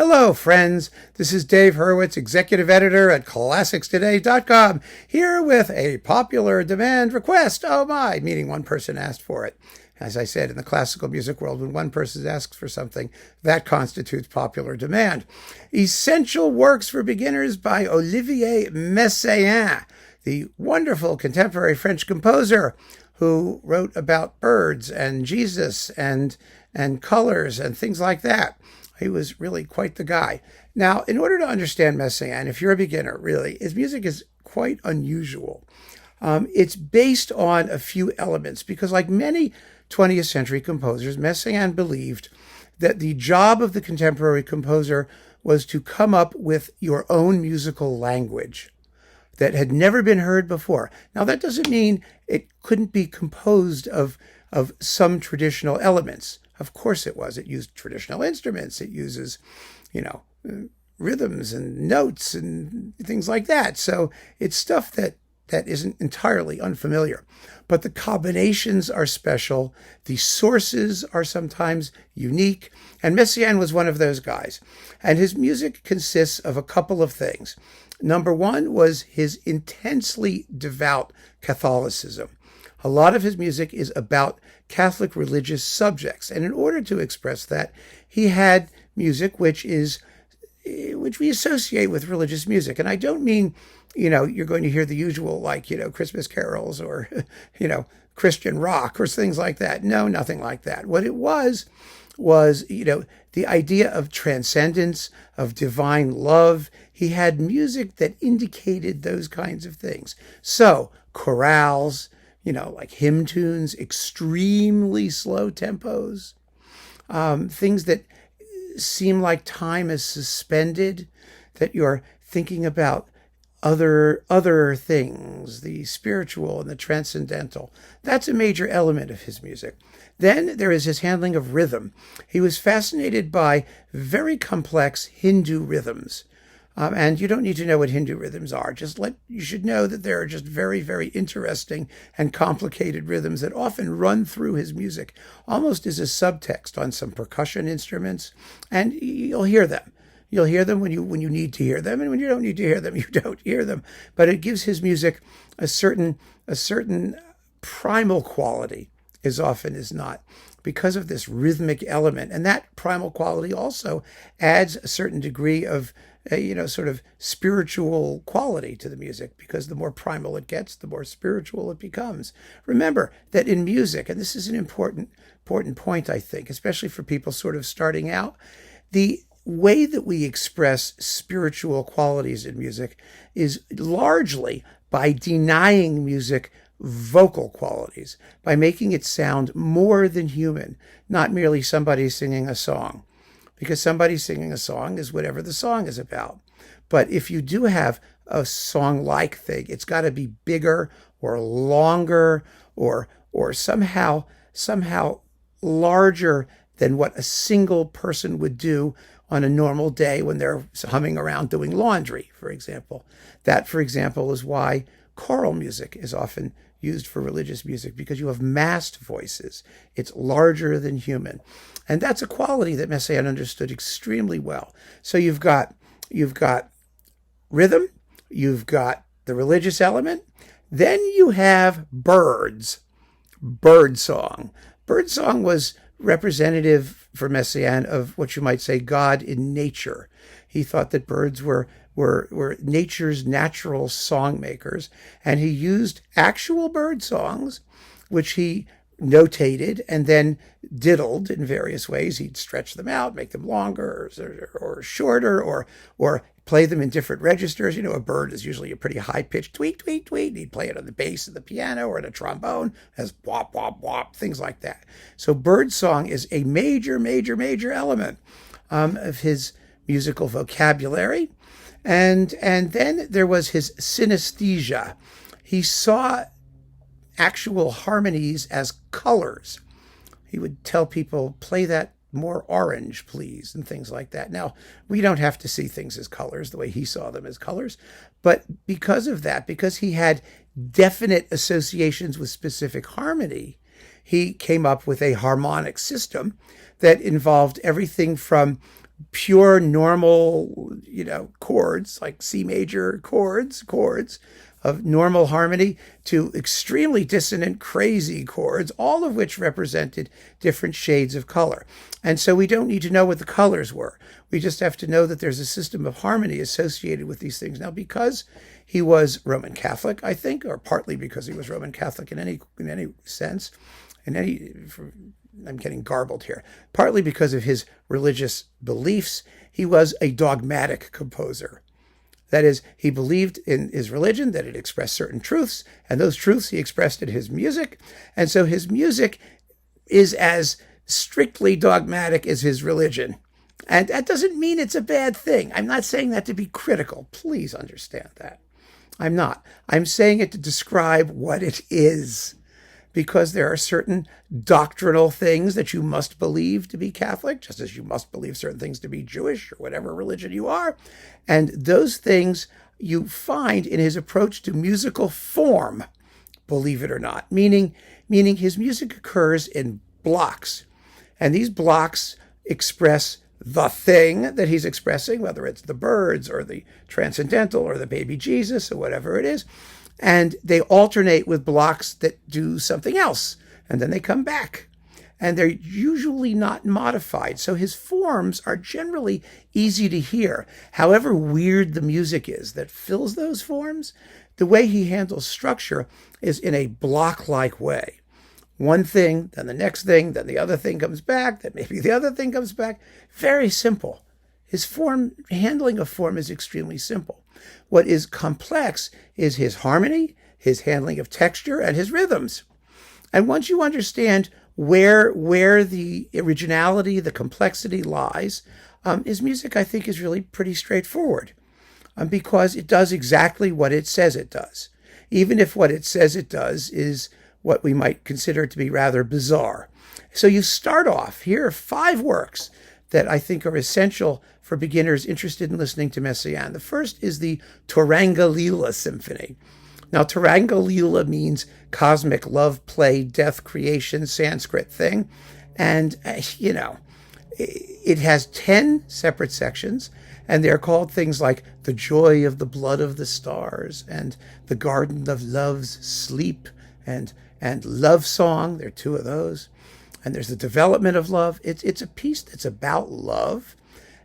Hello, friends. This is Dave Hurwitz, executive editor at ClassicsToday.com, here with a popular demand request. Oh my, meaning one person asked for it. As I said, in the classical music world, when one person asks for something, that constitutes popular demand. Essential Works for Beginners by Olivier Messiaen, the wonderful contemporary French composer who wrote about birds and Jesus and colors and things like that. He was really quite the guy. Now, in order to understand Messiaen, if you're a beginner, really, his music is quite unusual. It's based on a few elements because, like many 20th century composers, Messiaen believed that the job of the contemporary composer was to come up with your own musical language that had never been heard before. Now, that doesn't mean it couldn't be composed of some traditional elements. Of course it was. It used traditional instruments. It uses, rhythms and notes and things like that. So it's stuff that isn't entirely unfamiliar. But the combinations are special. The sources are sometimes unique. And Messiaen was one of those guys. And his music consists of a couple of things. Number one was his intensely devout Catholicism. A lot of his music is about Catholic religious subjects. And in order to express that, he had music which we associate with religious music. And I don't mean, you're going to hear the usual, Christmas carols or, Christian rock or things like that. No, nothing like that. What it was, the idea of transcendence, of divine love. He had music that indicated those kinds of things. So, chorales, like hymn tunes, extremely slow tempos, things that seem like time is suspended, that you're thinking about other things, the spiritual and the transcendental. That's a major element of his music. Then there is his handling of rhythm. He was fascinated by very complex Hindu rhythms. And you don't need to know what Hindu rhythms are. You should know that there are just very, very interesting and complicated rhythms that often run through his music, almost as a subtext on some percussion instruments. And you'll hear them. You'll hear them when you need to hear them, and when you don't need to hear them, you don't hear them. But it gives his music a certain primal quality, as often as not, because of this rhythmic element. And that primal quality also adds a certain degree of sort of spiritual quality to the music, because the more primal it gets, the more spiritual it becomes. Remember that in music, and this is an important point, I think, especially for people sort of starting out, the way that we express spiritual qualities in music is largely by denying music vocal qualities, by making it sound more than human, not merely somebody singing a song. Because somebody singing a song is whatever the song is about. But if you do have a song-like thing, it's got to be bigger or longer or somehow larger than what a single person would do on a normal day when they're humming around doing laundry, for example. That, for example, is why choral music is often used for religious music, because you have massed voices. It's larger than human. And that's a quality that Messiaen understood extremely well. So you've got rhythm, you've got the religious element, then you have birds, birdsong. Birdsong was representative for Messiaen of what you might say God in nature. He thought that birds were nature's natural song makers, and he used actual bird songs, which he notated and then diddled in various ways. He'd stretch them out, make them longer or shorter, or play them in different registers. A bird is usually a pretty high-pitched tweet, tweet, tweet. He'd play it on the bass of the piano or on a trombone as wop, wop, wop, things like that. So bird song is a major, major, major element of his musical vocabulary. And then there was his synesthesia. He saw actual harmonies as colors. He would tell people, play that more orange, please, and things like that. Now, we don't have to see things as colors the way he saw them as colors, but because of that, because he had definite associations with specific harmony, he came up with a harmonic system that involved everything from pure normal, chords, like C major chords of normal harmony, to extremely dissonant, crazy chords, all of which represented different shades of color. And so we don't need to know what the colors were. We just have to know that there's a system of harmony associated with these things. Now, because he was Roman Catholic, I think, or partly because he was Roman Catholic in any sense, I'm getting garbled here, partly because of his religious beliefs, he was a dogmatic composer. That is, he believed in his religion, that it expressed certain truths, and those truths he expressed in his music. And so his music is as strictly dogmatic as his religion. And that doesn't mean it's a bad thing. I'm not saying that to be critical. Please understand that. I'm not. I'm saying it to describe what it is, because there are certain doctrinal things that you must believe to be Catholic, just as you must believe certain things to be Jewish or whatever religion you are. And those things you find in his approach to musical form, believe it or not, meaning his music occurs in blocks. And these blocks express the thing that he's expressing, whether it's the birds or the transcendental or the baby Jesus or whatever it is. And they alternate with blocks that do something else, and then they come back. And they're usually not modified. So his forms are generally easy to hear. However weird the music is that fills those forms, the way he handles structure is in a block-like way. One thing, then the next thing, then the other thing comes back, then maybe the other thing comes back. Very simple. His handling of form is extremely simple. What is complex is his harmony, his handling of texture, and his rhythms. And once you understand where the originality, the complexity lies, his music, I think, is really pretty straightforward, because it does exactly what it says it does, even if what it says it does is what we might consider to be rather bizarre. So you start off, here are 5 works that I think are essential for beginners interested in listening to Messiaen. The first is the Turangalîla-Symphonie. Now, Turangalîla means cosmic love, play, death, creation, Sanskrit thing. And, it has 10 separate sections, and they're called things like the joy of the blood of the stars, and the garden of love's sleep, and love song. There are 2 of those. And there's the development of love. It's a piece that's about love.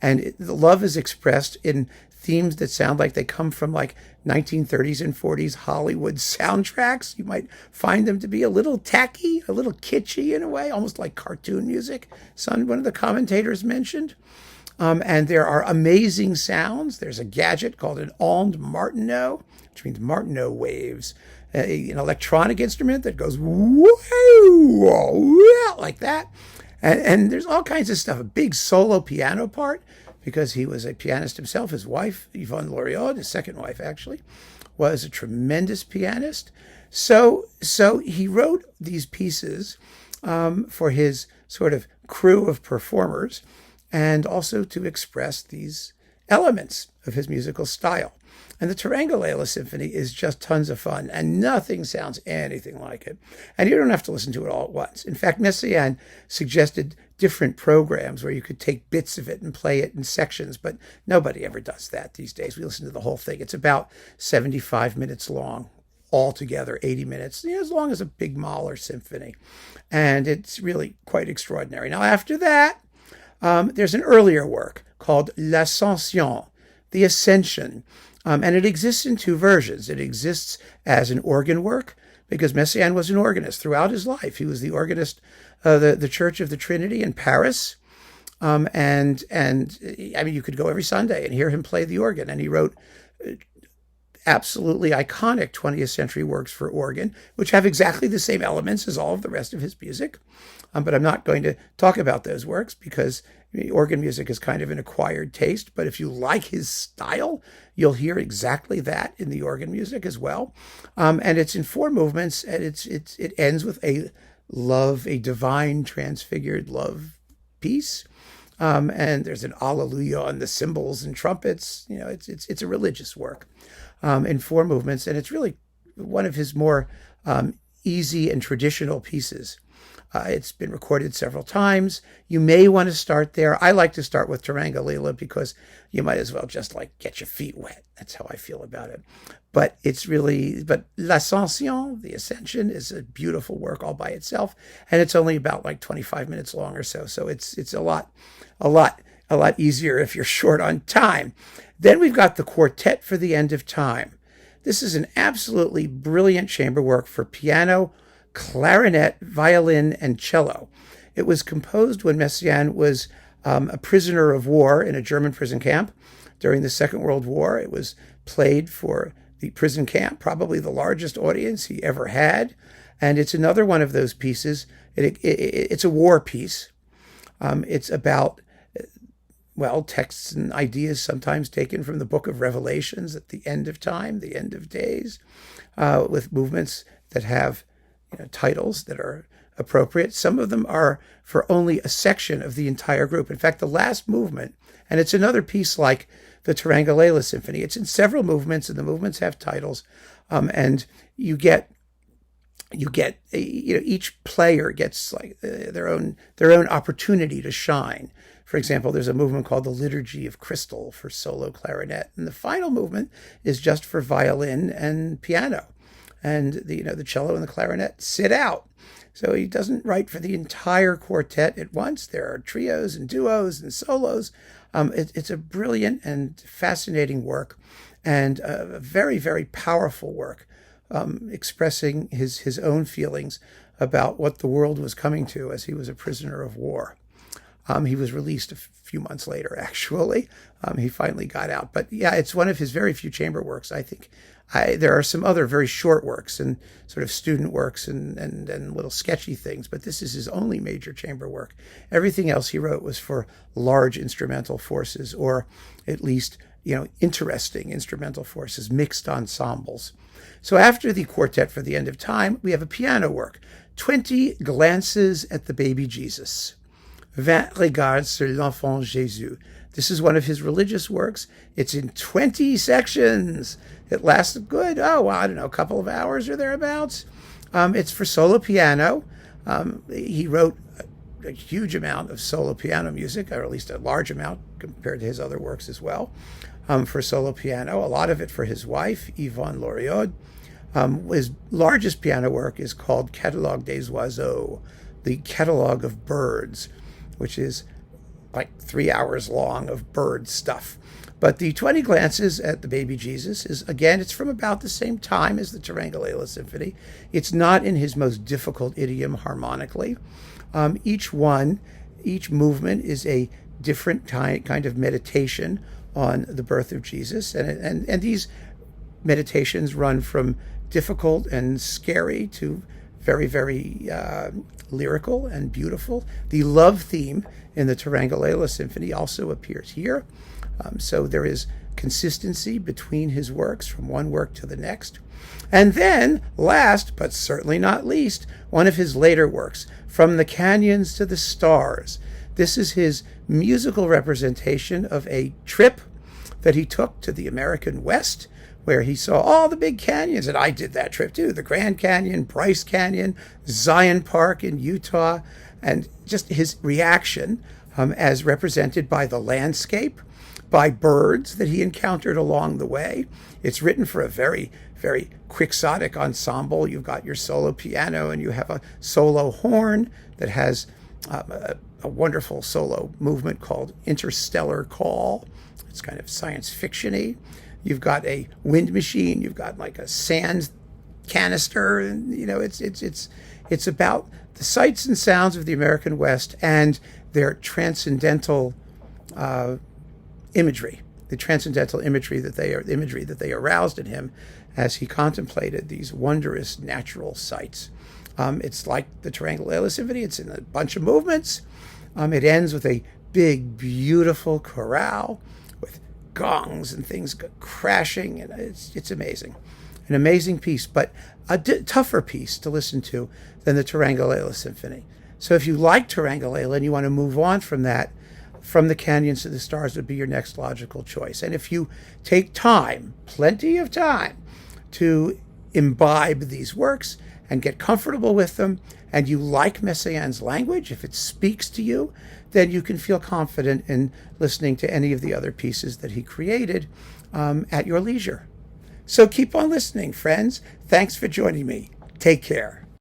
And the love is expressed in themes that sound like they come from like 1930s and 40s Hollywood soundtracks. You might find them to be a little tacky, a little kitschy in a way, almost like cartoon music, one of the commentators mentioned. And there are amazing sounds. There's a gadget called an onde martineau, which means martineau waves, an electronic instrument that goes whoa, like that. And there's all kinds of stuff. A big solo piano part, because he was a pianist himself. His wife, Yvonne Loriod, his second wife actually, was a tremendous pianist. So he wrote these pieces for his sort of crew of performers, and also to express these elements of his musical style. And the Turangalîla-Symphonie is just tons of fun, and nothing sounds anything like it. And you don't have to listen to it all at once. In fact, Messiaen suggested different programs where you could take bits of it and play it in sections, but nobody ever does that these days. We listen to the whole thing. It's about 75 minutes long, altogether 80 minutes, as long as a big Mahler symphony. And it's really quite extraordinary. Now, after that, there's an earlier work called L'Ascension, the Ascension. And it exists in 2 versions. It exists as an organ work, because Messiaen was an organist throughout his life. He was the organist of the Church of the Trinity in Paris. And you could go every Sunday and hear him play the organ. And he wrote absolutely iconic 20th century works for organ, which have exactly the same elements as all of the rest of his music. But I'm not going to talk about those works, because organ music is kind of an acquired taste. But if you like his style, you'll hear exactly that in the organ music as well. And it's in 4 movements, and it ends with a divine transfigured love piece. And there's an Alleluia on the cymbals and trumpets. It's a religious work in 4 movements, and it's really one of his more easy and traditional pieces. It's been recorded several times. You may want to start there. I like to start with Turangalîla because you might as well just like get your feet wet. That's how I feel about it. But L'Ascension, the Ascension, is a beautiful work all by itself, and it's only about like 25 minutes long or so. So it's a lot easier if you're short on time. Then we've got the Quartet for the End of Time. This is an absolutely brilliant chamber work for piano, clarinet, violin, and cello. It was composed when Messiaen was a prisoner of war in a German prison camp during the Second World War. It was played for the prison camp, probably the largest audience he ever had. And it's another one of those pieces. It's a war piece. It's about, well, texts and ideas sometimes taken from the book of Revelations at the end of time, the end of days, with movements that have titles that are appropriate. Some of them are for only a section of the entire group. In fact, the last movement, and it's another piece like the Turangalîla-Symphonie. It's in several movements, and the movements have titles, and you get each player gets like their own opportunity to shine. For example, there's a movement called the Liturgy of Crystal for solo clarinet, and the final movement is just for violin and piano, and the cello and the clarinet sit out. So he doesn't write for the entire quartet at once. There are trios and duos and solos. It's a brilliant and fascinating work, and a very, very powerful work, expressing his own feelings about what the world was coming to as he was a prisoner of war. He was released a few months later, actually. He finally got out. But yeah, it's one of his very few chamber works, I think. There are some other very short works and sort of student works and little sketchy things, but this is his only major chamber work. Everything else he wrote was for large instrumental forces, or at least, interesting instrumental forces, mixed ensembles. So after the Quartet for the End of Time, we have a piano work, 20 Glances at the Baby Jesus. Vingt Regards sur l'Enfant Jésus. This is one of his religious works. It's in 20 sections. It lasts a couple of hours or thereabouts. It's for solo piano. He wrote a huge amount of solo piano music, or at least a large amount compared to his other works as well, for solo piano. A lot of it for his wife, Yvonne Loriod. His largest piano work is called Catalogue des Oiseaux, the Catalogue of Birds, which is like 3 hours long of bird stuff. But the 20 Glances at the Baby Jesus is, again, it's from about the same time as the Turangalîla-Symphonie. It's not in his most difficult idiom harmonically. Each movement is a different kind of meditation on the birth of Jesus. And these meditations run from difficult and scary to very, very lyrical and beautiful. The love theme in the Turangalîla-Symphonie also appears here. So there is consistency between his works from one work to the next. And then, last but certainly not least, one of his later works, From the Canyons to the Stars. This is his musical representation of a trip that he took to the American West, where he saw all the big canyons, and I did that trip too, the Grand Canyon, Bryce Canyon, Zion Park in Utah, and just his reaction as represented by the landscape, by birds that he encountered along the way. It's written for a very, very quixotic ensemble. You've got your solo piano, and you have a solo horn that has a wonderful solo movement called Interstellar Call. It's kind of science fiction-y. You've got a wind machine. You've got like a sand canister, and it's about the sights and sounds of the American West and their transcendental imagery, the transcendental imagery that they aroused in him as he contemplated these wondrous natural sights. It's like the Turangalîla-Symphonie. It's in a bunch of movements. It ends with a big, beautiful chorale with gongs and things crashing, and it's amazing. An amazing piece, but a tougher piece to listen to than the Turangalîla-Symphonie. So if you like Turangalîla and you want to move on from that, From the Canyons to the Stars would be your next logical choice. And if you take time, plenty of time, to imbibe these works and get comfortable with them and you like Messiaen's language, if it speaks to you, then you can feel confident in listening to any of the other pieces that he created at your leisure. So keep on listening, friends. Thanks for joining me. Take care.